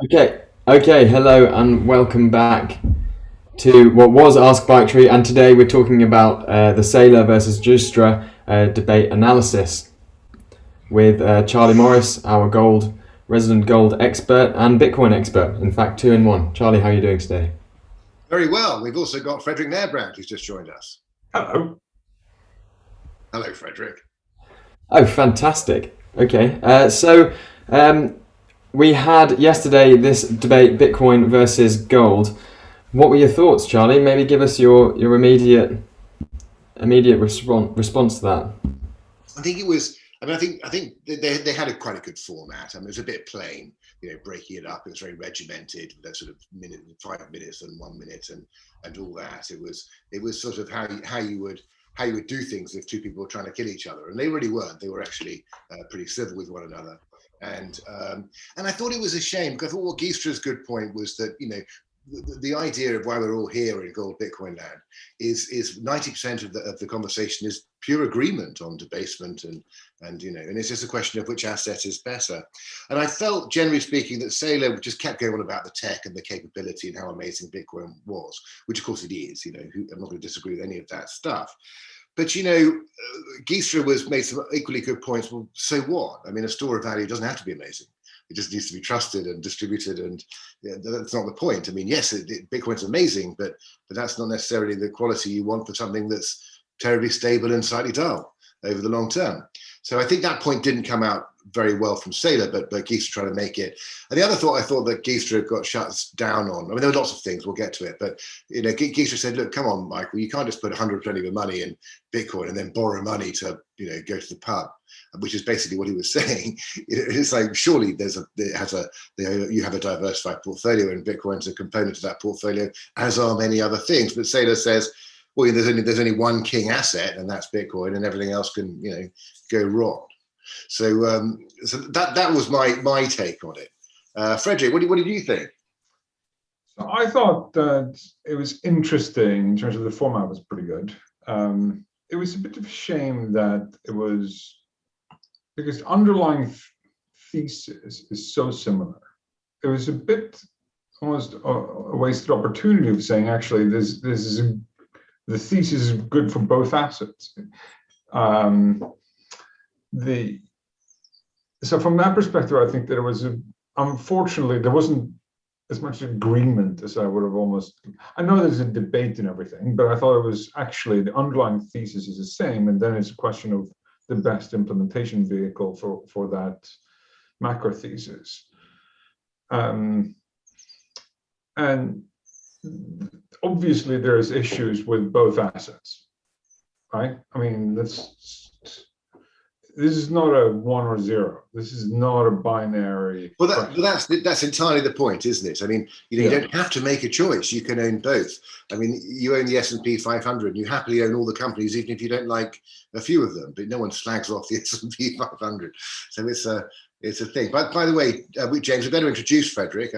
Okay, hello and welcome back to what was Ask ByteTree, and today we're talking about the Saylor versus Giustra debate analysis with Charlie Morris, our resident gold expert and Bitcoin expert. In fact, two in one. Charlie, how are you doing today? Very well. We've also got Fredrik Nerbrand, who's just joined us. Hello. Hello, Fredrik. Oh, fantastic. Okay, we had yesterday this debate, Bitcoin versus gold. What were your thoughts, Charlie? Maybe give us your immediate response to that. I think it was. I think they had quite a good format. It was a bit plain, breaking it up. It was very regimented, with that sort of 5 minutes and 1 minute, and all that. It was sort of how you would do things if two people were trying to kill each other, and they really weren't. They were actually pretty civil with one another. And I thought it was a shame, because I thought what Giustra's good point was that the idea of why we're all here in gold Bitcoin land is 90% of the conversation is pure agreement on debasement and it's just a question of which asset is better. And I felt, generally speaking, that Saylor just kept going on about the tech and the capability and how amazing Bitcoin was, which of course it is. I'm not going to disagree with any of that stuff. But Giustra made some equally good points. Well, so what? A store of value doesn't have to be amazing. It just needs to be trusted and distributed, and that's not the point. Yes, Bitcoin's amazing, but that's not necessarily the quality you want for something that's terribly stable and slightly dull over the long term. So I think that point didn't come out very well from Saylor, but Giustra tried to make it. And the other thought I thought that Giustra got shut down on. There were lots of things. We'll get to it, but Giustra said, "Look, come on, Michael. You can't just put 100% of your money in Bitcoin and then borrow money to go to the pub," which is basically what he was saying. It's like, surely you have a diversified portfolio, and Bitcoin's a component of that portfolio, as are many other things. But Saylor says, well, there's only one king asset, and that's Bitcoin, and everything else can go wrong. So that was my take on it. Fredrik, what did you think? So I thought that it was interesting in terms of the format was pretty good. It was a bit of a shame that it was, because underlying thesis is so similar. It was a bit almost a wasted opportunity of saying, actually, the thesis is good for both assets. So from that perspective, I think that it was unfortunately there wasn't as much agreement as I would have almost. I know there's a debate and everything, but I thought it was actually the underlying thesis is the same, and then it's a question of the best implementation vehicle for that macro thesis. And obviously there's issues with both assets, right? This is not a 1 or 0. This is not a binary. Well, that's entirely the point, isn't it? You don't have to make a choice. You can own both. You own the S&P 500, and you happily own all the companies, even if you don't like a few of them. But no one slags off the S&P 500, so it's a thing. But by the way, James, we better introduce Fredrik.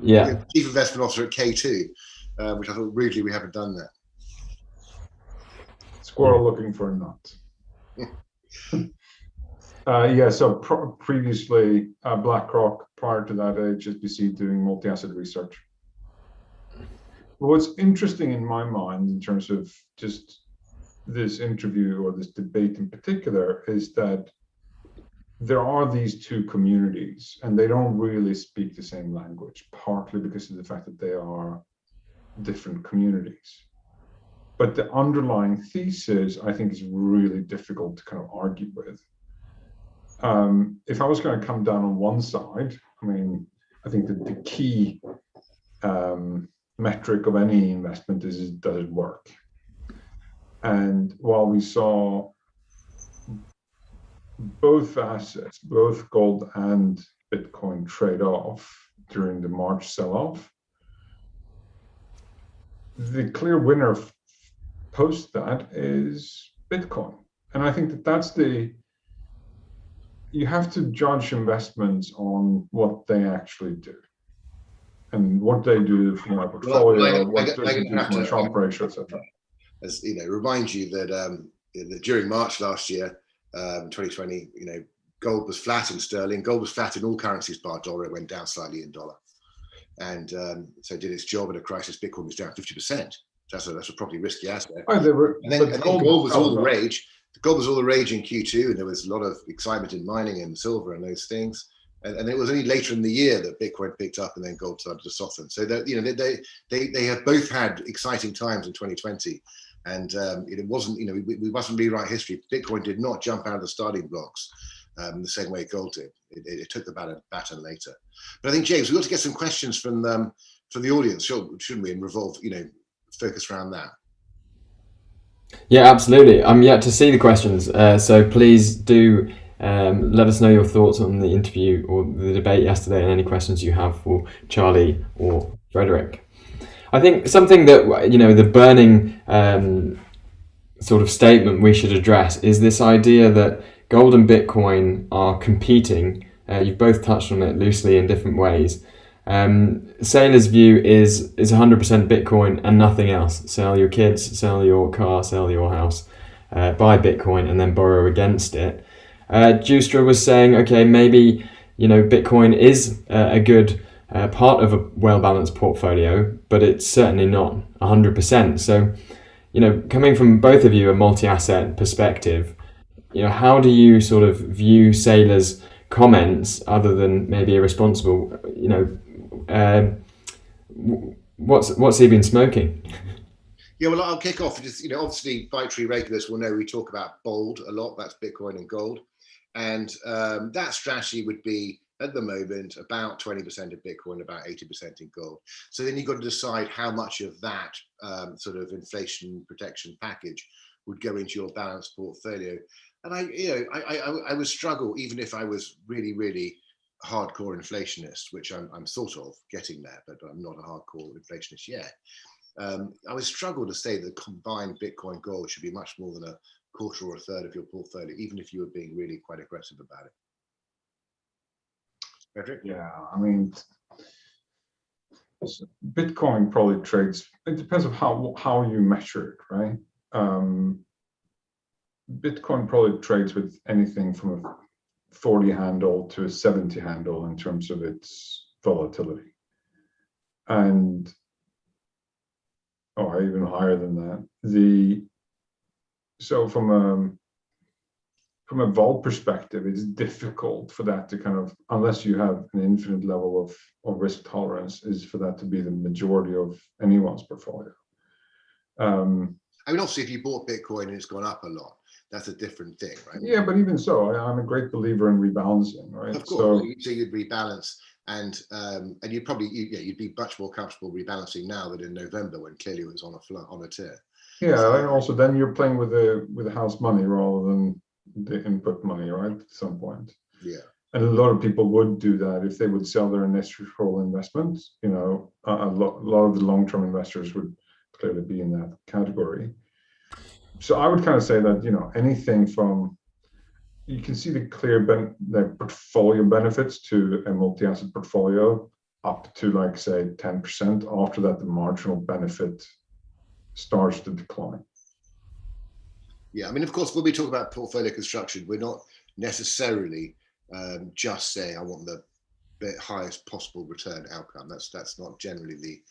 Yeah, Chief Investment Officer at K2, which I thought rudely we haven't done that. Squirrel looking for a nut. So previously BlackRock, prior to that HSBC, doing multi-asset research. What's interesting in my mind in terms of just this interview or this debate in particular is that there are these two communities and they don't really speak the same language, partly because of the fact that they are different communities. But the underlying thesis, I think, is really difficult to kind of argue with. If I was going to come down on one side, I think that the key metric of any investment is does it work? And while we saw both assets, both gold and Bitcoin, trade off during the March sell-off, the clear winner post that is Bitcoin. And I think that that's you have to judge investments on what they actually do and what they do from a portfolio, what they do from a Sharpe ratio, etc. Remind you that during March last year, 2020, gold was flat in sterling. Gold was flat in all currencies bar dollar. It went down slightly in dollar, and so did its job in a crisis. Bitcoin was down 50%. That's a probably risky asset. Oh, and then gold was all the rage. Gold was all the rage in Q2, and there was a lot of excitement in mining and silver and those things. And it was only later in the year that Bitcoin picked up, and then gold started to soften. So that, you know, they have both had exciting times in 2020, and it wasn't, you know, we mustn't rewrite history. Bitcoin did not jump out of the starting blocks the same way gold did. It took the baton later. But I think, James, we've got to get some questions from the audience, shouldn't we? And revolve, you know, focus around that. Yeah, absolutely. I'm yet to see the questions, so please do. Let us know your thoughts on the interview or the debate yesterday and any questions you have for Charlie or Fredrik. I think something that, you know, the burning sort of statement we should address is this idea that gold and Bitcoin are competing. You've both touched on it loosely in different ways. Saylor's view is 100% Bitcoin and nothing else. Sell your kids, sell your car, sell your house, buy Bitcoin and then borrow against it. Giustra was saying, okay, maybe, you know, Bitcoin is a good part of a well-balanced portfolio, but it's certainly not 100%. So, you know, coming from both of you a multi-asset perspective, you know, how do you sort of view Saylor's comments other than maybe irresponsible? You know, what's he been smoking? Yeah, well, I'll kick off. Just, you know, obviously, ByteTree regulars will know we talk about bold a lot. That's Bitcoin and gold. And that strategy would be, at the moment, about 20% of Bitcoin, about 80% in gold. So then you've got to decide how much of that sort of inflation protection package would go into your balanced portfolio. And I would struggle, even if I was really, really hardcore inflationist, which I'm sort of getting there, but I'm not a hardcore inflationist yet. I would struggle to say that combined Bitcoin gold should be much more than a quarter or a third of your portfolio, even if you were being really quite aggressive about it. Fredrik? Yeah, I mean, Bitcoin probably trades, it depends on how you measure it, right? Bitcoin probably trades with anything from a 40 handle to a 70 handle in terms of its volatility. And or even higher than that. So from a vol perspective, it's difficult for that to kind of, unless you have an infinite level of risk tolerance, is for that to be the majority of anyone's portfolio. I mean, obviously, if you bought Bitcoin and it's gone up a lot, that's a different thing, right? Yeah, but even so, I'm a great believer in rebalancing, right? Of course, so you'd rebalance, and you'd probably you'd be much more comfortable rebalancing now than in November when clearly it was on a tear. Yeah, so, and also then you're playing with the house money rather than the input money, right? At some point. Yeah. And a lot of people would do that if they would sell their initial investments. You know, a lot of the long-term investors would clearly be in that category. So I would kind of say that, you know, anything from, you can see the clear the portfolio benefits to a multi-asset portfolio up to, like, say, 10%. After that, the marginal benefit starts to decline. Yeah, I mean, of course, when we talk about portfolio construction, we're not necessarily just saying I want the highest possible return outcome. That's not generally the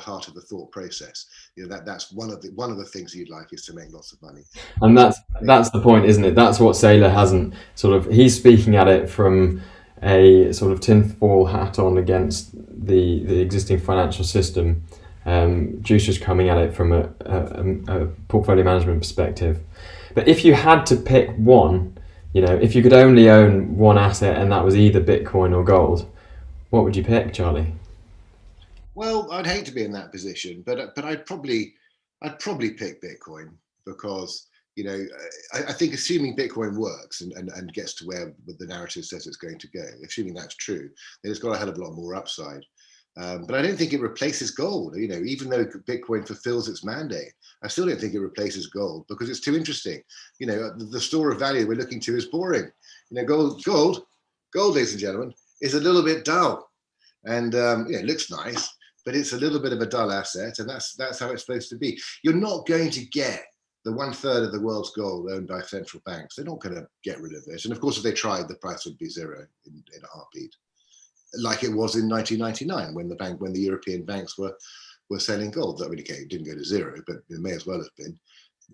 heart of the thought process. You know, that's one of the things you'd like is to make lots of money. And that's the point, isn't it? That's what Saylor hasn't sort of. He's speaking at it from a sort of tinfoil hat on against the existing financial system. Giustra's coming at it from a portfolio management perspective. But if you had to pick one, you know, if you could only own one asset and that was either Bitcoin or gold, what would you pick, Charlie? Well, I'd hate to be in that position, but I'd probably pick Bitcoin because, you know, I think assuming Bitcoin works and gets to where the narrative says it's going to go, assuming that's true, then it's got a hell of a lot more upside. But I don't think it replaces gold. You know, even though Bitcoin fulfills its mandate, I still don't think it replaces gold because it's too interesting. You know, the store of value we're looking to is boring. You know, gold, ladies and gentlemen, is a little bit dull, and it looks nice, but it's a little bit of a dull asset, and that's how it's supposed to be. You're not going to get the 1/3 of the world's gold owned by central banks, they're not going to get rid of it. And of course, if they tried, the price would be zero in a heartbeat, like it was in 1999 when the European banks were selling gold. I mean, okay, it didn't go to zero, but it may as well have been.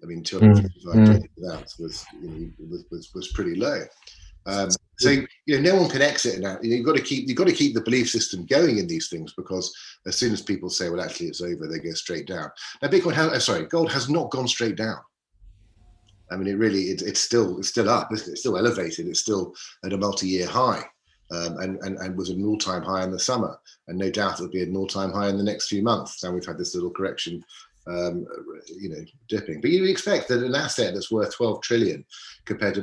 I mean, 255 per ounce was pretty low. So no one can exit now. You've got to keep the belief system going in these things, because as soon as people say, well, actually it's over, they go straight down. Now gold has not gone straight down. I mean, it's still up, isn't it? It's still elevated. It's still at a multi-year high, and was an all-time high in the summer, and no doubt it'll be an all-time high in the next few months. Now we've had this little correction, dipping, but you expect that an asset that's worth 12 trillion compared to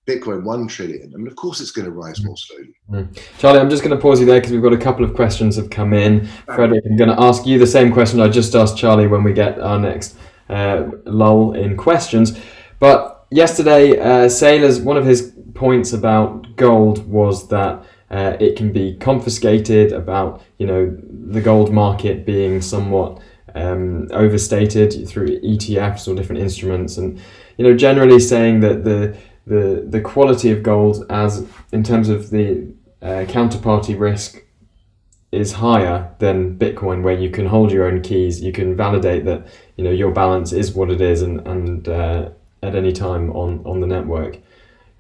Bitcoin 1 trillion, I mean, of course it's going to rise more slowly. Charlie, I'm just going to pause you there because we've got a couple of questions have come in. Fredrik, I'm going to ask you the same question I just asked Charlie when we get our next lull in questions. But yesterday, Saylor's, one of his points about gold was that it can be confiscated, about the gold market being somewhat overstated through ETFs or different instruments, and generally saying that the quality of gold, as in terms of the counterparty risk, is higher than Bitcoin, where you can hold your own keys, you can validate that your balance is what it is, and at any time on the network.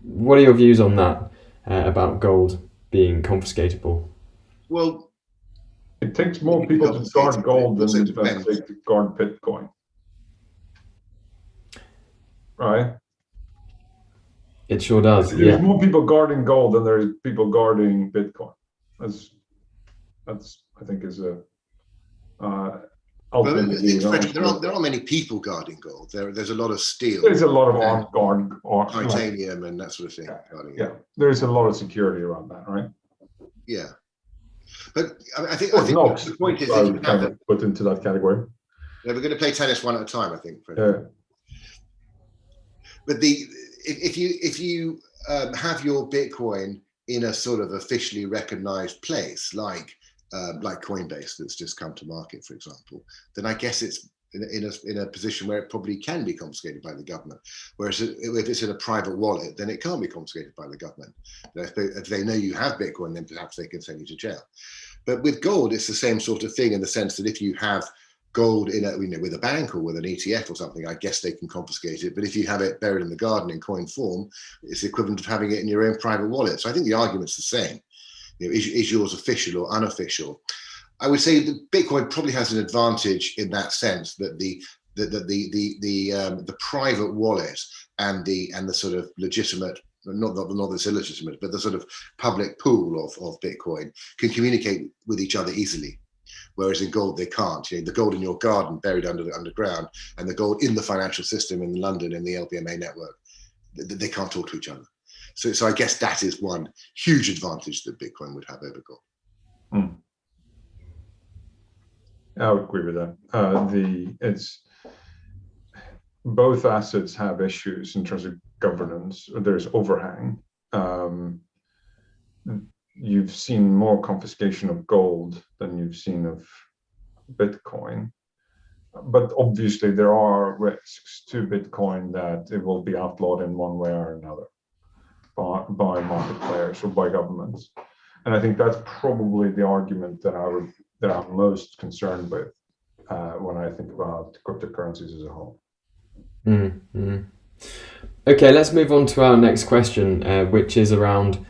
What are your views on that, about gold being confiscatable? Well, it takes more people to guard gold than it does to guard Bitcoin, right? It sure does. There's more people guarding gold than there's people guarding Bitcoin. That's I think is a ultimately. There aren't many people guarding gold. There's a lot of steel. There's a lot of armed guard, titanium, and that sort of thing. Yeah, there's a lot of security around that, right? Yeah, but I think the point is that you have to put into that category. Yeah, we're going to play tennis one at a time, I think. Yeah. But if you have your Bitcoin in a sort of officially recognized place, like Coinbase, that's just come to market, for example, then I guess it's in a position where it probably can be confiscated by the government. Whereas if it's in a private wallet, then it can't be confiscated by the government. If they know you have Bitcoin, then perhaps they can send you to jail. But with gold, it's the same sort of thing, in the sense that if you have gold with a bank or with an ETF or something, I guess they can confiscate it. But if you have it buried in the garden in coin form, it's the equivalent of having it in your own private wallet. So I think the argument's the same. Is yours official or unofficial? I would say that Bitcoin probably has an advantage in that sense, that the private wallet and the sort of legitimate, not that it's illegitimate, but the sort of public pool of Bitcoin can communicate with each other easily. Whereas in gold, they can't. The gold in your garden buried underground, and the gold in the financial system in London in the LBMA network, they can't talk to each other. So I guess that is one huge advantage that Bitcoin would have over gold. I would agree with that. Both assets have issues in terms of governance. There's overhang. You've seen more confiscation of gold than you've seen of Bitcoin. But obviously there are risks to Bitcoin that it will be outlawed in one way or another by market players or by governments. And I think that's probably the argument that I'm most concerned with when I think about cryptocurrencies as a whole. Mm-hmm. Okay, let's move on to our next question, which is around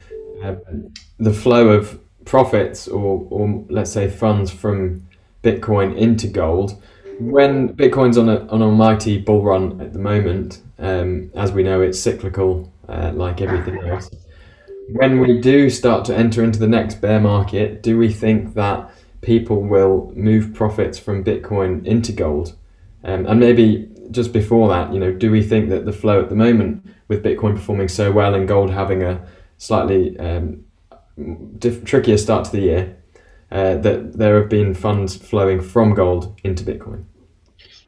the flow of profits or let's say funds from Bitcoin into gold. When Bitcoin's on a mighty bull run at the moment, as we know, it's cyclical, like everything else. When we do start to enter into the next bear market, do we think that people will move profits from Bitcoin into gold? And maybe just before that, do we think that the flow at the moment, with Bitcoin performing so well and gold having a slightly trickier start to the year, that there have been funds flowing from gold into Bitcoin?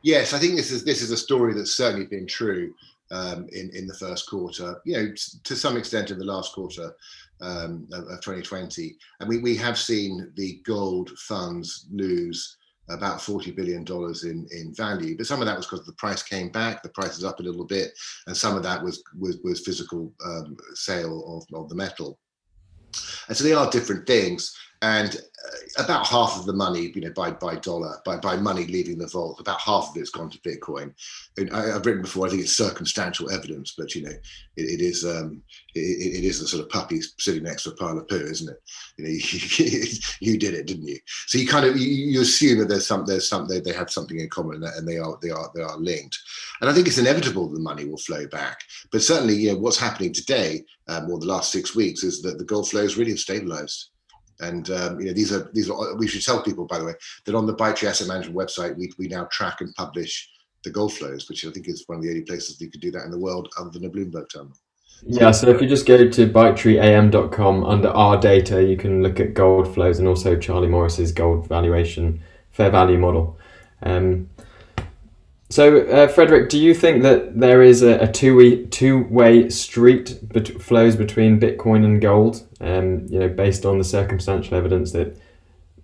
Yes, I think this is a story that's certainly been true in the first quarter, to some extent in the last quarter of 2020. And we have seen the gold funds lose about $40 billion in value. But some of that was because the price came back, the price is up a little bit, and some of that was physical sale of the metal. And so they are different things. And about half of the money, by money leaving the vault, about half of it's gone to Bitcoin. And I've written before, I think it's circumstantial evidence, but it is a sort of puppy sitting next to a pile of poo, isn't it? You did it, didn't you? So you kind of you assume that they have something in common, and they are linked. And I think it's inevitable the money will flow back. But certainly, what's happening today, or the last 6 weeks, is that the gold flows really have stabilized. And these are we should tell people, by the way, that on the ByteTree Asset Management website, we now track and publish the gold flows, which I think is one of the only places you could do that in the world other than a Bloomberg terminal. Yeah, so if you just go to ByteTreeAM.com, under our data, you can look at gold flows and also Charlie Morris's gold valuation fair value model. So, Fredrik, do you think that there is a two-way street flows between Bitcoin and gold? Based on the circumstantial evidence that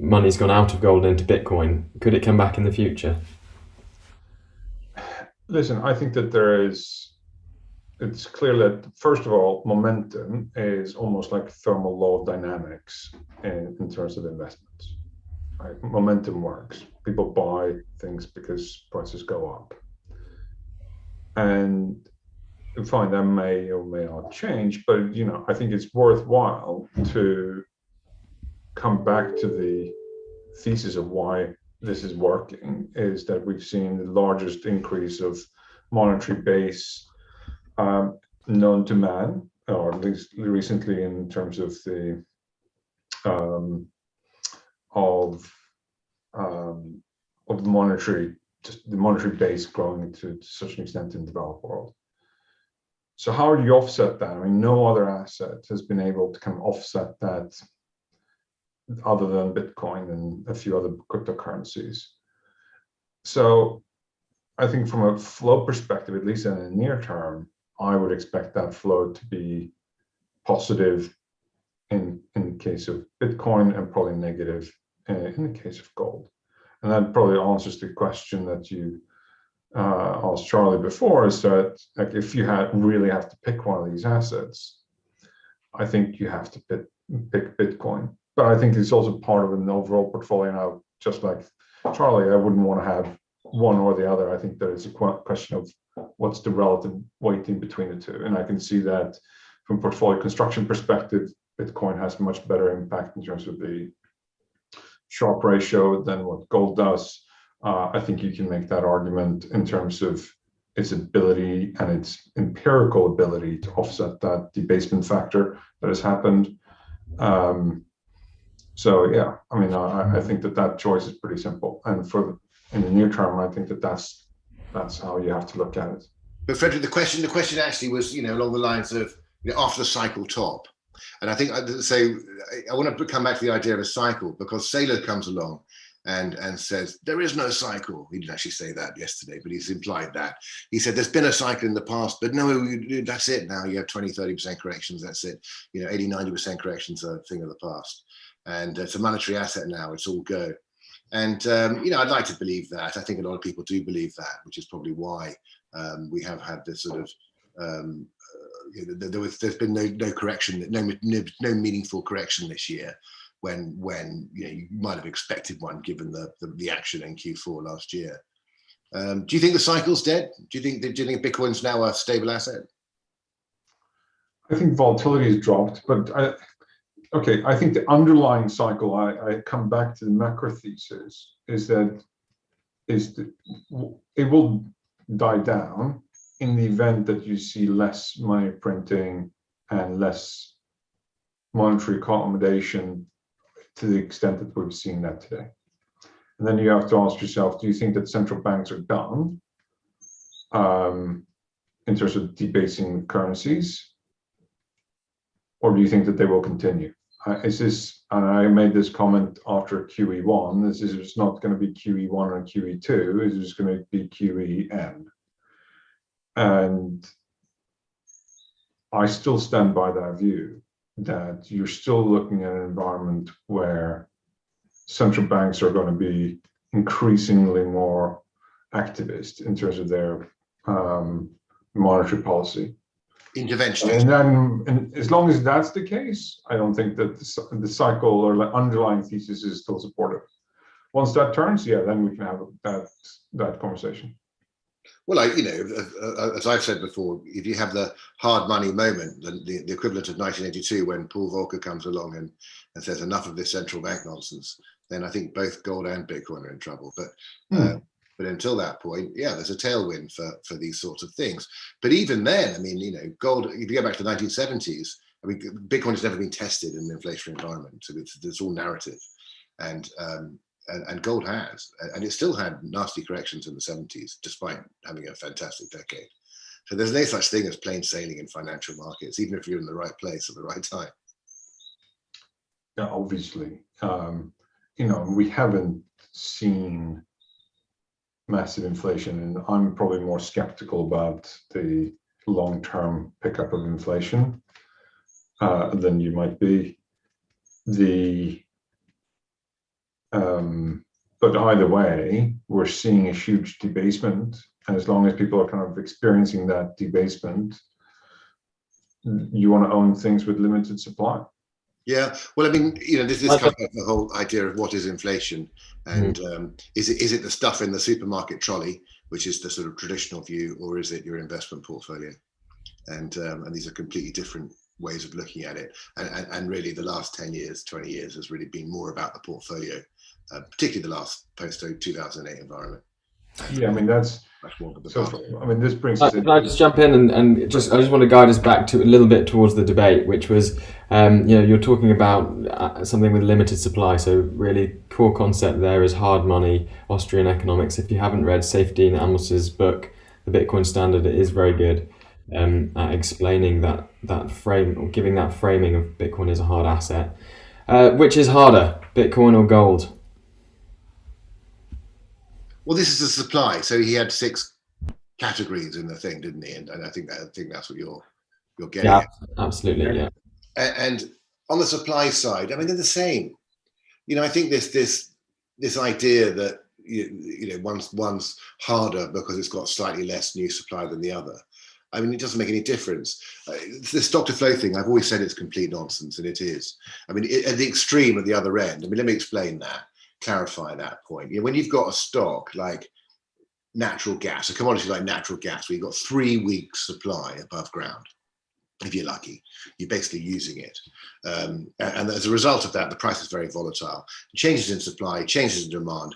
money's gone out of gold into Bitcoin, could it come back in the future? Listen, I think that it's clear that, first of all, momentum is almost like thermal law of dynamics in terms of investments. Right? Momentum works. People buy things because prices go up. And fine, that may or may not change, but I think it's worthwhile to come back to the thesis of why this is working, is that we've seen the largest increase of monetary base known to man, or at least recently, in terms of the of the monetary base growing to such an extent in the developed world. So how do you offset that? I mean, no other asset has been able to kind of offset that other than Bitcoin and a few other cryptocurrencies. So I think from a flow perspective, at least in the near term, I would expect that flow to be positive in the case of Bitcoin, and probably negative in the case of gold. And that probably answers the question that you asked Charlie before, is that, like, if you really have to pick one of these assets, I think you have to pick Bitcoin. But I think it's also part of an overall portfolio. Now, just like Charlie, I wouldn't want to have one or the other. I think that it's a question of what's the relative weighting between the two. And I can see that from a portfolio construction perspective, Bitcoin has much better impact in terms of the Sharpe ratio than what gold does. I think you can make that argument in terms of its ability and its empirical ability to offset that debasement factor that has happened. So yeah, I mean, I think that choice is pretty simple. And in the near term, I think that's how you have to look at it. But Fredrik, the question actually was, along the lines of after the cycle top. And I think so. I want to come back to the idea of a cycle, because Saylor comes along and says there is no cycle. He didn't actually say that yesterday, but he's implied that. He said there's been a cycle in the past, but no, that's it now. You have 20-30% corrections. That's it. 80-90% corrections are a thing of the past. And it's a monetary asset now. It's all go. And I'd like to believe that. I think a lot of people do believe that, which is probably why we have had this sort of. There's been no correction, no meaningful correction this year, when you might have expected one given the action in Q4 last year. Do you think the cycle's dead? Do you think Bitcoin's now a stable asset? I think volatility has dropped, but I think the underlying cycle, I come back to the macro thesis, is that it will die down in the event that you see less money printing and less monetary accommodation to the extent that we've seen that today. And then you have to ask yourself, do you think that central banks are done in terms of debasing currencies? Or do you think that they will continue? And I made this comment after QE1, this is not going to be QE1 or QE2, it's just going to be QEN. And I still stand by that view, that you're still looking at an environment where central banks are going to be increasingly more activist in terms of their monetary policy. Interventionist. And as long as that's the case, I don't think that the cycle or the underlying thesis is still supportive. Once that turns, then we can have that conversation. Well, as I've said before, if you have the hard money moment, the equivalent of 1982 when Paul Volcker comes along and says enough of this central bank nonsense, then I think both gold and Bitcoin are in trouble. But until that point, there's a tailwind for these sorts of things. But even then, gold, if you go back to the 1970s, Bitcoin has never been tested in an inflationary environment. So it's all narrative. And gold has. And it still had nasty corrections in the 70s, despite having a fantastic decade. So there's no such thing as plain sailing in financial markets, even if you're in the right place at the right time. Yeah, obviously. We haven't seen massive inflation, and I'm probably more skeptical about the long-term pickup of inflation than you might be. But either way, we're seeing a huge debasement, and as long as people are kind of experiencing that debasement, you want to own things with limited supply. Yeah, well, this comes back to the whole idea of what is inflation, and is it the stuff in the supermarket trolley, which is the sort of traditional view, or is it your investment portfolio? And these are completely different ways of looking at it. And really, the last 10 years, 20 years has really been more about the portfolio, particularly the last post-2008 environment. That's much more of the this brings us in. Can I just jump in and just want to guide us back to a little bit towards the debate, which was, you're talking about something with limited supply. So really core concept there is hard money, Austrian economics. If you haven't read Safedine Amos's book, The Bitcoin Standard, it is very good at explaining that frame, or giving that framing of Bitcoin as a hard asset. Which is harder, Bitcoin or gold? Well, this is the supply. So he had 6 categories in the thing, didn't he? And I think that's what you're getting at. Absolutely, yeah. And on the supply side, they're the same. I think this idea that one's harder because it's got slightly less new supply than the other. It doesn't make any difference. The stock to flow thing, I've always said it's complete nonsense, and it is. At the extreme at the other end. Let me explain that. Clarify that point. When you've got a stock like natural gas, a commodity like natural gas, where you've got 3 weeks supply above ground, if you're lucky, you're basically using it. And as a result of that, the price is very volatile. Changes in supply, changes in demand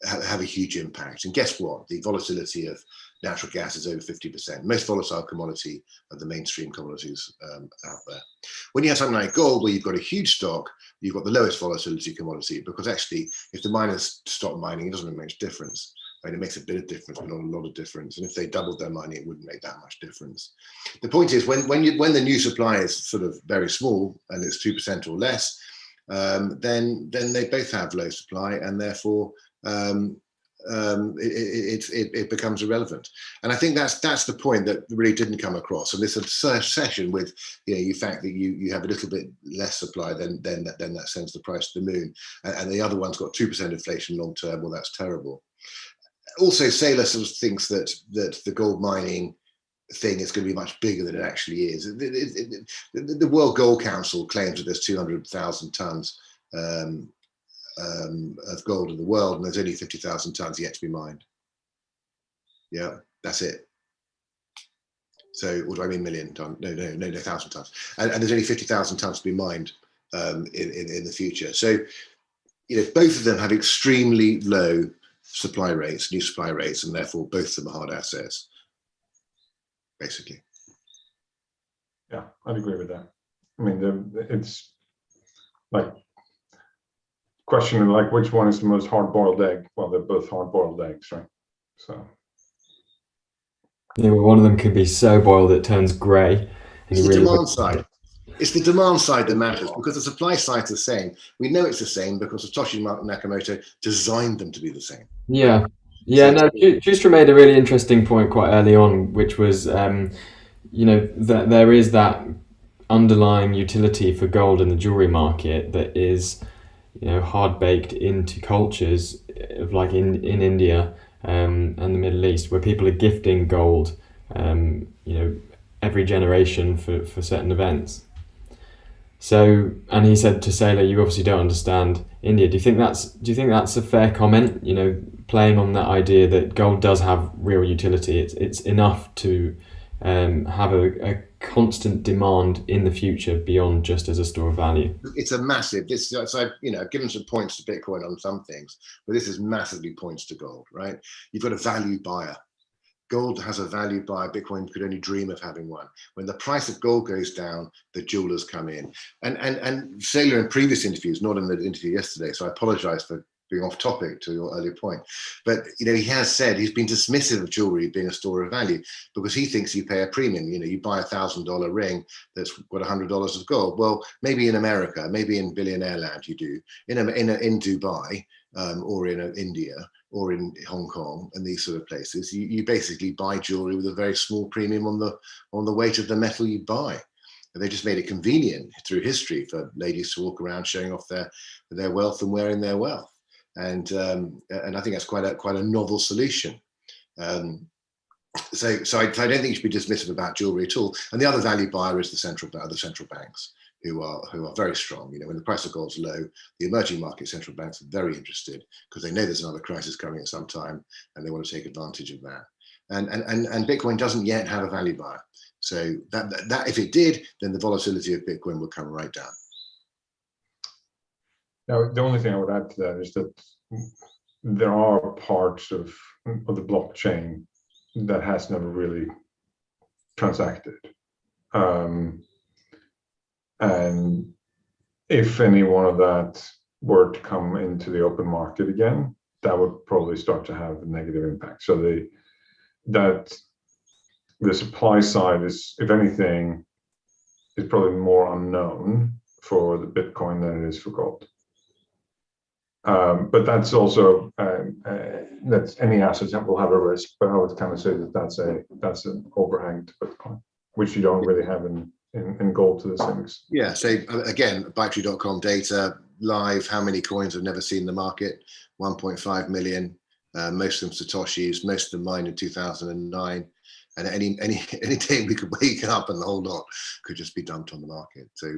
have a huge impact. And guess what? The volatility of natural gas is over 50%. Most volatile commodity of the mainstream commodities out there. When you have something like gold, where you've got a huge stock, you've got the lowest volatility commodity, because actually, if the miners stop mining, it doesn't make much difference. It makes a bit of difference, but not a lot of difference. And if they doubled their mining, it wouldn't make that much difference. The point is, when the new supply is sort of very small, and it's 2% or less, then they both have low supply, and therefore it becomes irrelevant. And I think that's the point that really didn't come across. And this session with the fact that you have a little bit less supply, then that sends the price to the moon, and the other one's got 2% inflation long term. Well, that's terrible. Also, Saylor sort of thinks that the gold mining thing is going to be much bigger than it actually is. The World Gold Council claims that there's 200,000 tons of gold in the world, and there's only 50,000 tons yet to be mined. Yeah, that's it. So, what do I mean, million tons? No, 1,000 tons. And there's only 50,000 tons to be mined in the future. So, both of them have extremely low supply rates, new supply rates, and therefore both of them are hard assets, basically. Yeah, I'd agree with that. It's like questioning like which one is the most hard-boiled egg. Well, they're both hard-boiled eggs, right? So yeah, well, one of them could be so boiled it turns grey. It's the demand side. It's the demand side that matters, because the supply side's the same. We know it's the same because Satoshi Nakamoto designed them to be the same. Yeah. No, Giustra made a really interesting point quite early on, which was, that there is that underlying utility for gold in the jewelry market that is, hard baked into cultures like in India and the Middle East, where people are gifting gold, every generation for certain events. So, and he said to Saylor, "You obviously don't understand India." Do you think that's a fair comment? Playing on that idea that gold does have real utility. It's enough to have a constant demand in the future beyond just as a store of value. It's a massive. I've given some points to Bitcoin on some things, but this is massively points to gold, right? You've got a value buyer. Gold has a value buyer. Bitcoin could only dream of having one. When the price of gold goes down, the jewelers come in. And Saylor in previous interviews, not in the interview yesterday, so I apologize for being off topic to your earlier point, but he has said he's been dismissive of jewelry being a store of value because he thinks you pay a premium. You buy $1,000 ring that's got $100 of gold. Well, maybe in America, maybe in billionaire land you do. In Dubai or in India or in Hong Kong and these sort of places, you basically buy jewelry with a very small premium on the weight of the metal you buy. And they just made it convenient through history for ladies to walk around showing off their wealth and wearing their wealth. And I think that's quite a novel solution. So I don't think you should be dismissive about jewelry at all. And the other value buyer is the central banks, who are very strong. When the price of gold's low, the emerging market central banks are very interested because they know there's another crisis coming at some time, and they want to take advantage of that. And Bitcoin doesn't yet have a value buyer. So that if it did, then the volatility of Bitcoin would come right down. Now, the only thing I would add to that is that there are parts of the blockchain that has never really transacted. And if any one of that were to come into the open market again, that would probably start to have a negative impact. So the supply side is, if anything, is probably more unknown for the Bitcoin than it is for gold. But that's also that's any asset that will have a risk. But I would kind of say that that's an overhang to Bitcoin, which you don't really have in gold to the same extent. Yeah. So again, ByteTree.com data live. How many coins have never seen the market? 1.5 million. Most of them Satoshis. Most of them mined in 2009. And any day we could wake up and the whole lot could just be dumped on the market. So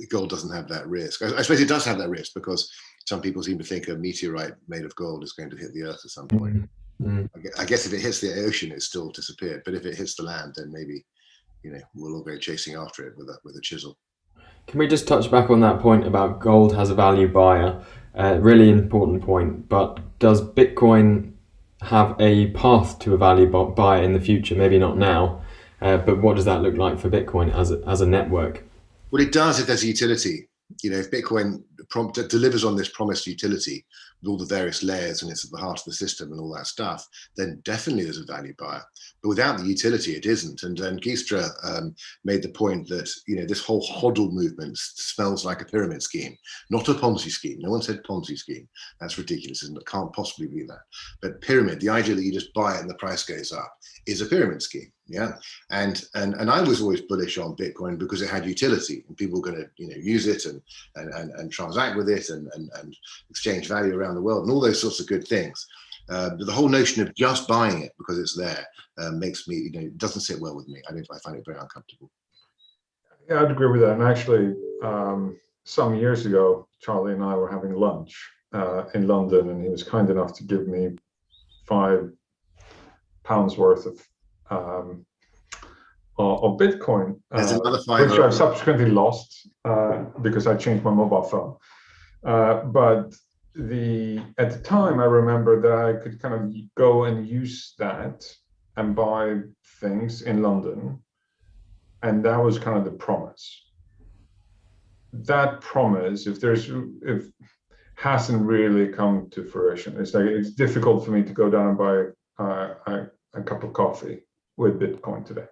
gold doesn't have that risk. I suppose it does have that risk because some people seem to think a meteorite made of gold is going to hit the earth at some point. Mm-hmm. I guess if it hits the ocean, it's still disappeared. But if it hits the land, then maybe we'll all go chasing after it with a chisel. Can we just touch back on that point about gold has a value buyer? Really important point. But does Bitcoin have a path to a value buyer in the future? Maybe not now, but what does that look like for Bitcoin as a network? Well, it does if there's a utility. If Bitcoin delivers on this promised utility with all the various layers and it's at the heart of the system and all that stuff, then definitely there's a value buyer. But without the utility, it isn't. And Giustra made the point that this whole HODL movement smells like a pyramid scheme, not a Ponzi scheme. No one said Ponzi scheme. That's ridiculous, and it can't possibly be that. But pyramid, the idea that you just buy it and the price goes up, is a pyramid scheme. Yeah, and I was always bullish on Bitcoin because it had utility and people were going to use it and transact with it and exchange value around the world and all those sorts of good things. But the whole notion of just buying it because it's there makes me, doesn't sit well with me. I find it very uncomfortable. Yeah, I'd agree with that. And actually, some years ago, Charlie and I were having lunch in London, and he was kind enough to give me £5 worth of Bitcoin, which I've subsequently lost because I changed my mobile phone. But at the time, I remember that I could kind of go and use that and buy things in London, and that was kind of the promise. That promise, if hasn't really come to fruition. It's difficult for me to go down and buy a cup of coffee with Bitcoin today.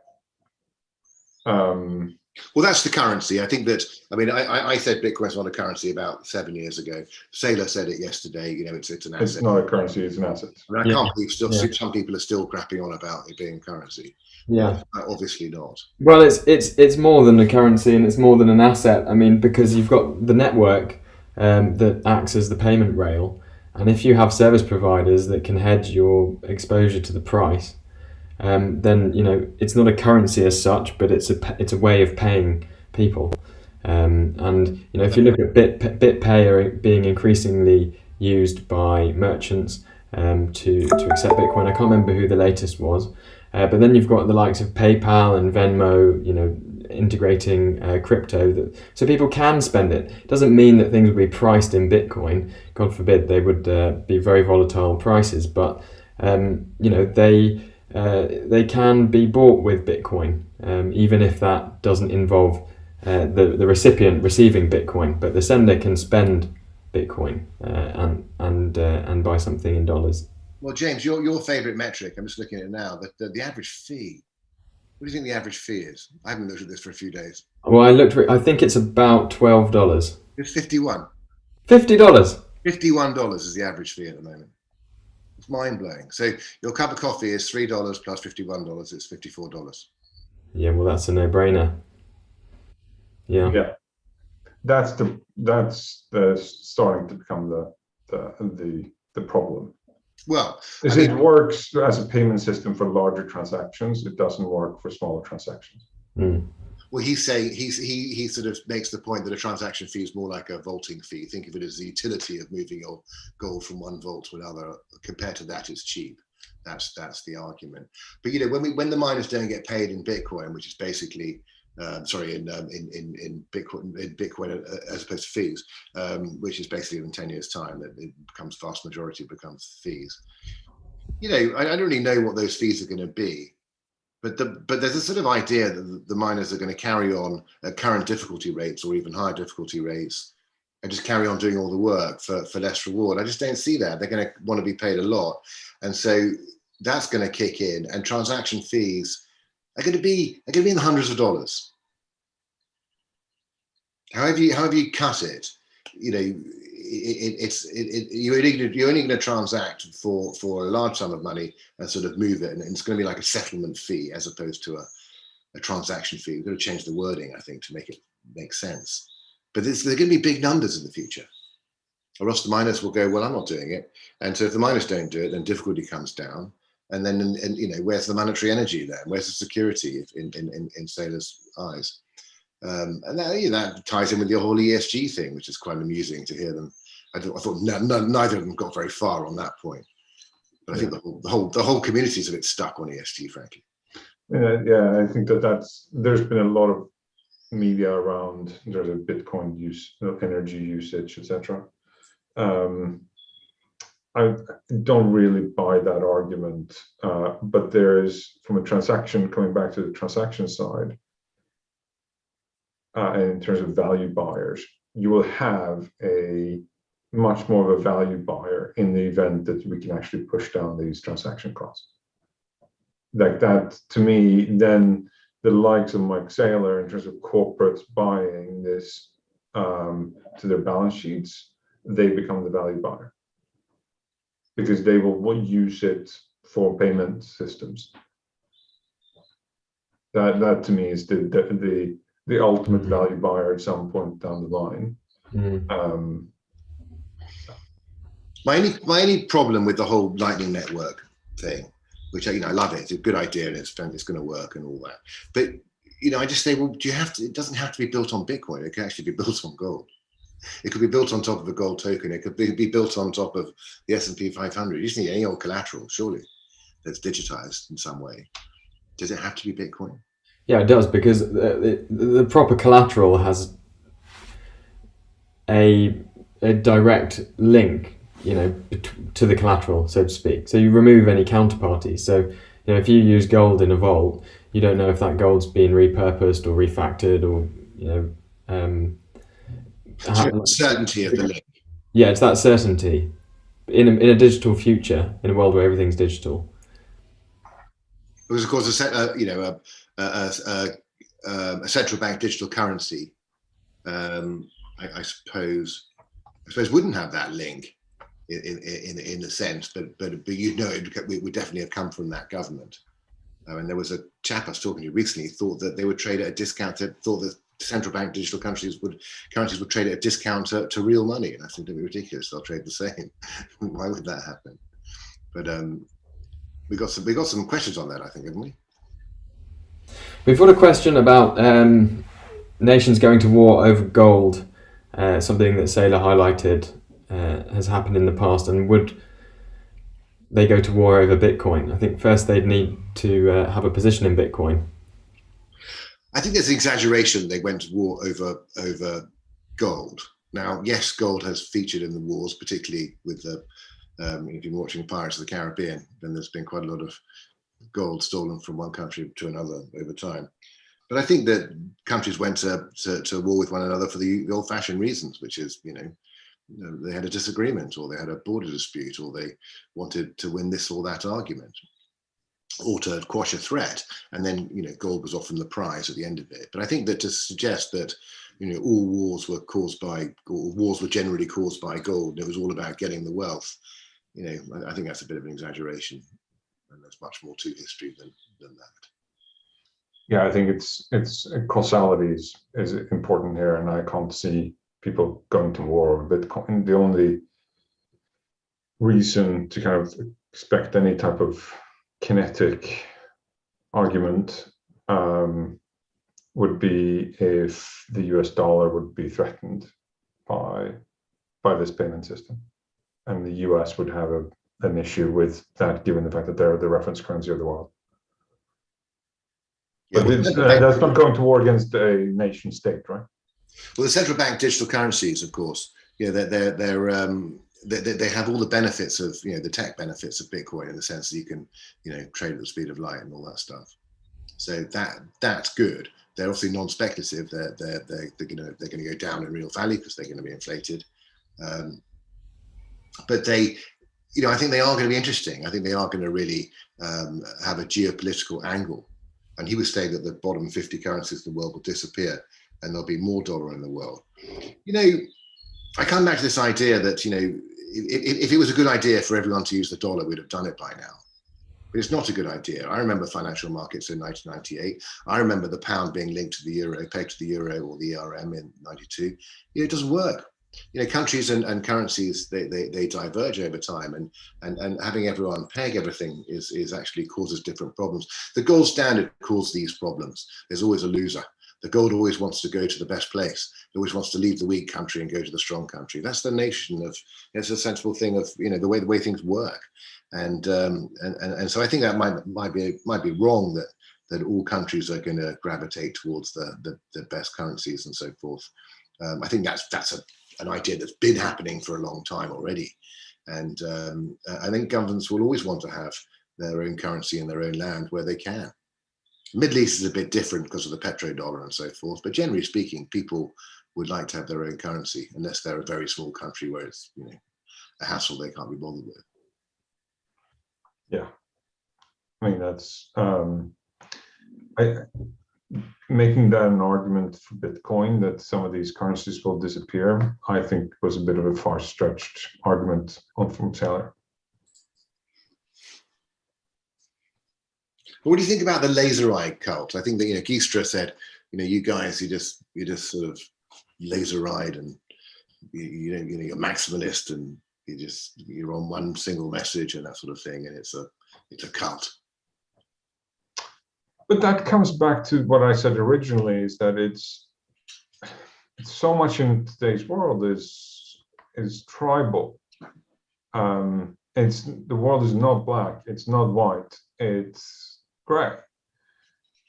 Well, that's the currency. I think that, I said Bitcoin's not a currency about 7 years ago. Saylor said it yesterday. It's an asset. It's not a currency; it's an asset. I can't believe some people are still crapping on about it being a currency. Yeah, obviously not. Well, it's more than a currency, and it's more than an asset. Because you've got the network that acts as the payment rail, And if you have service providers that can hedge your exposure to the price, then it's not a currency as such, but it's a way of paying people. And if you look at BitPay being increasingly used by merchants to accept Bitcoin, I can't remember who the latest was, but then you've got the likes of PayPal and Venmo, integrating crypto, so people can spend it. It doesn't mean that things will be priced in Bitcoin. God forbid, they would be very volatile prices, but they can be bought with Bitcoin, even if that doesn't involve the recipient receiving Bitcoin, but the sender can spend Bitcoin and buy something in dollars. Well, James, your favorite metric, I'm just looking at it now, the average fee. What do you think the average fee is? I haven't looked at this for a few days. Well, I think it's about $12. It's $51. $50? $51 is the average fee at the moment. It's mind-blowing. So your cup of coffee is $3 plus $51. It's $54. Yeah, well, that's a no-brainer. Yeah. That's starting to become the problem. Well, it works as a payment system for larger transactions. It doesn't work for smaller transactions. Well, he's saying he sort of makes the point that a transaction fee is more like a vaulting fee. Think of it as the utility of moving your gold from one vault to another. Compared to that, it's cheap. That's the argument. But when the miners don't get paid in Bitcoin, which is basically in Bitcoin as opposed to fees, which is basically in 10 years' time that it becomes vast majority becomes fees. I don't really know what those fees are going to be, but there's a sort of idea that the miners are going to carry on at current difficulty rates or even higher difficulty rates and just carry on doing all the work for less reward. I just don't see that. They're going to want to be paid a lot, and so that's going to kick in, and transaction fees are going to be in the hundreds of dollars. However you cut it, you're only going to transact for a large sum of money and sort of move it, and it's going to be like a settlement fee as opposed to a transaction fee. We've got to change the wording, I think, to make it make sense. But they're going to be big numbers in the future, or else the miners will go, well, I'm not doing it. And so if the miners don't do it, then difficulty comes down. And then, where's the monetary energy then? Where's the security in Saylor's eyes? And that ties in with the whole ESG thing, which is quite amusing to hear them. I thought neither of them got very far on that point. But I think the whole community is a bit stuck on ESG, frankly. I think there's been a lot of media around in terms of Bitcoin use, energy usage, etc. I don't really buy that argument, but there is, from a transaction, coming back to the transaction side, and in terms of value buyers, you will have a much more of a value buyer in the event that we can actually push down these transaction costs. Like that, to me, then the likes of Mike Saylor, in terms of corporates buying this to their balance sheets, they become the value buyer, because they will use it for payment systems. That to me is the ultimate value buyer at some point down the line. My only problem with the whole Lightning Network thing, which I love it, it's a good idea and it's going to work and all that. But I just say, well, it doesn't have to be built on Bitcoin. It can actually be built on gold. It could be built on top of a gold token. It could be built on top of the S&P 500. You just need any old collateral, surely, that's digitized in some way. Does it have to be Bitcoin? Yeah, it does, because the proper collateral has a direct link, to the collateral, so to speak. So you remove any counterparty. So if you use gold in a vault, you don't know if that gold's been repurposed or refactored or certainty of the link. Yeah, it's that certainty in a digital future, in a world where everything's digital. Because of course, a central bank digital currency, I suppose wouldn't have that link in a sense, but it would definitely have come from that government. And there was a chap I was talking to recently thought that they would trade at a discount. Thought that central bank digital currencies would trade at a discount to real money, and I think that'd be ridiculous. They'll trade the same. Why would that happen? But we got some questions on that, I think, haven't we? We've got a question about nations going to war over gold, something that Saylor highlighted has happened in the past, and would they go to war over Bitcoin? I think first they'd need to have a position in Bitcoin. I think there's an exaggeration. They went to war over gold. Now, yes, gold has featured in the wars, particularly with the if you're watching Pirates of the Caribbean, then there's been quite a lot of gold stolen from one country to another over time. But I think that countries went to war with one another for the old-fashioned reasons, which is, they had a disagreement, or they had a border dispute, or they wanted to win this or that argument, or to quash a threat. And then, gold was often the prize at the end of it. But I think that to suggest that, all wars were caused by, or wars were generally caused by gold, and it was all about getting the wealth, I think that's a bit of an exaggeration. And there's much more to history than that. Yeah, I think it's causality is important here, and I can't see people going to war over Bitcoin. The only reason to kind of expect any type of kinetic argument would be if the US dollar would be threatened by this payment system, and the US would have an issue with that, given the fact that they're the reference currency of the world. But that's not going to war against a nation state, right? Well, the central bank digital currencies, of course, they have all the benefits of, the tech benefits of Bitcoin, in the sense that you can, trade at the speed of light and all that stuff. So that's good. They're obviously non-speculative. They're going to go down in real value because they're going to be inflated. But I think they are going to be interesting. I think they are going to really have a geopolitical angle. And he was saying that the bottom 50 currencies in the world will disappear, and there'll be more dollar in the world. I come back to this idea that, if it was a good idea for everyone to use the dollar, we'd have done it by now. But it's not a good idea. I remember financial markets in 1998. I remember the pound being linked to the euro, pegged to the euro or the ERM in 92. It doesn't work. Countries and currencies, they diverge over time, and having everyone peg everything is actually causes different problems. The gold standard caused these problems. There's always a loser. The gold always wants to go to the best place. It always wants to leave the weak country and go to the strong country. That's the nation of, it's a sensible thing of, the way things work. And so I think that might be wrong that all countries are going to gravitate towards the best currencies and so forth. I think that's an idea that's been happening for a long time already. And I think governments will always want to have their own currency in their own land where they can. The Middle East is a bit different because of the petrodollar and so forth, but generally speaking, people would like to have their own currency, unless they're a very small country where it's a hassle they can't be bothered with. Yeah, I mean, that's making that an argument for Bitcoin, that some of these currencies will disappear, I think was a bit of a far-stretched argument from Saylor. What do you think about the laser eye cult? I think that Giustra said, you guys, you just sort of laser eyed, and you're maximalist, and you're on one single message and that sort of thing, and it's a cult. But that comes back to what I said originally, is that it's so much in today's world is tribal. The world is not black, it's not white, it's gray.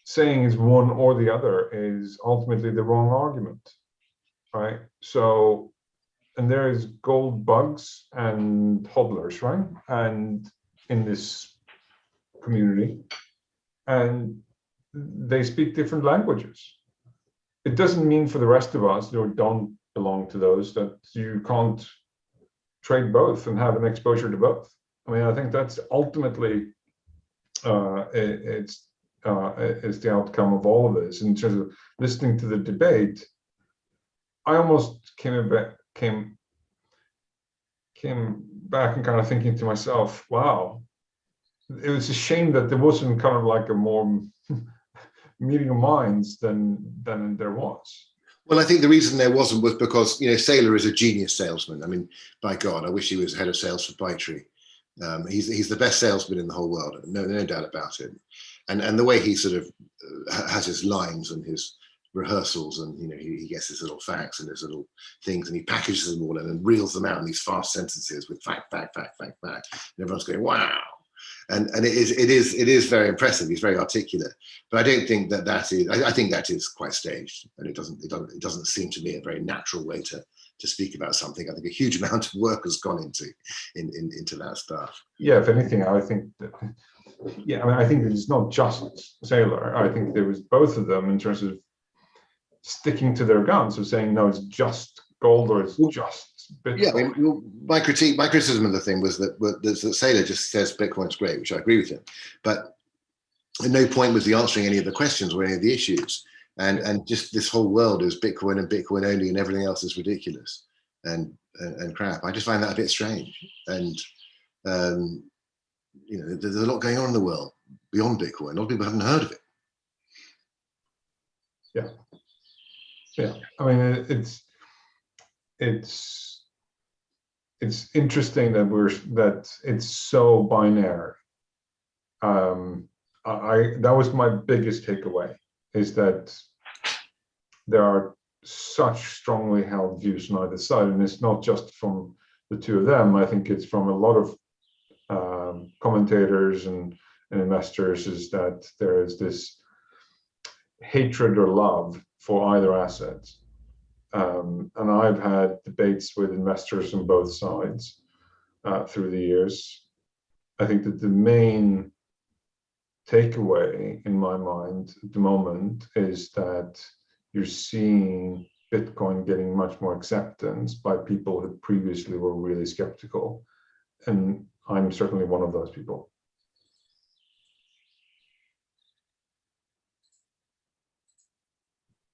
Saying is one or the other is ultimately the wrong argument, right? So, and there is gold bugs and hodlers, right? And in this community, and they speak different languages. It doesn't mean for the rest of us who don't belong to those that you can't trade both and have an exposure to both. I mean, I think that's ultimately it's the outcome of all of this. In terms of listening to the debate, I almost came back and kind of thinking to myself, wow, it was a shame that there wasn't kind of like a more meeting of minds than there was. Well, I think the reason there wasn't was because, Saylor is a genius salesman. I mean, by God, I wish he was head of sales for ByteTree. He's the best salesman in the whole world, no doubt about it. And the way he sort of has his lines and his rehearsals, and he gets his little facts and his little things, and he packages them all in and reels them out in these fast sentences with fact, and everyone's going, wow. And it is very impressive. He's very articulate, but I don't think that is. I think that is quite staged, and it doesn't seem to me a very natural way to speak about something. I think a huge amount of work has gone into that stuff. Yeah, if anything, I think that. Yeah, I mean, I think it's not just Saylor. I think there was both of them in terms of sticking to their guns of saying no, it's just gold or it's just Bitcoin. Yeah, I mean, my criticism of the thing was that Saylor just says Bitcoin's great, which I agree with him, but at no point was he answering any of the questions or any of the issues, and just this whole world is Bitcoin and Bitcoin only, and everything else is ridiculous and crap. I just find that a bit strange, and there's a lot going on in the world beyond Bitcoin. A lot of people haven't heard of it. Yeah. I mean, it's interesting that it's so binary. That was my biggest takeaway, is that there are such strongly held views on either side, and it's not just from the two of them. I think it's from a lot of commentators and investors, is that there is this hatred or love for either asset. And I've had debates with investors on both sides through the years. I think that the main takeaway in my mind at the moment is that you're seeing Bitcoin getting much more acceptance by people who previously were really skeptical. And I'm certainly one of those people.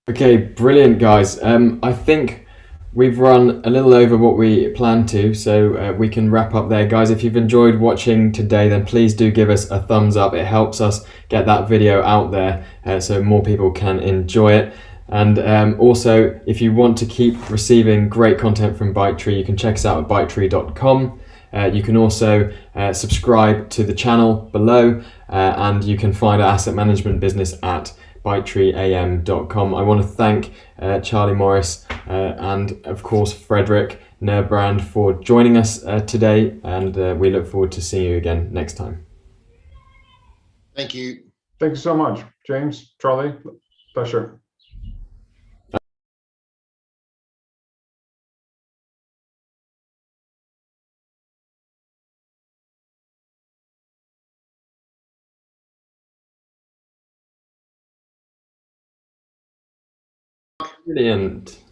Okay, brilliant, guys. I think we've run a little over what we planned to, so we can wrap up there. Guys, if you've enjoyed watching today, then please do give us a thumbs up. It helps us get that video out there so more people can enjoy it. And also, if you want to keep receiving great content from ByteTree, you can check us out at bytetree.com. You can also subscribe to the channel below, and you can find our asset management business at ByteTreeAM.com. I want to thank Charlie Morris and of course Fredrik Nerbrand for joining us today, and we look forward to seeing you again next time. Thank you. Thank you so much, James, Charlie. Pleasure. Brilliant.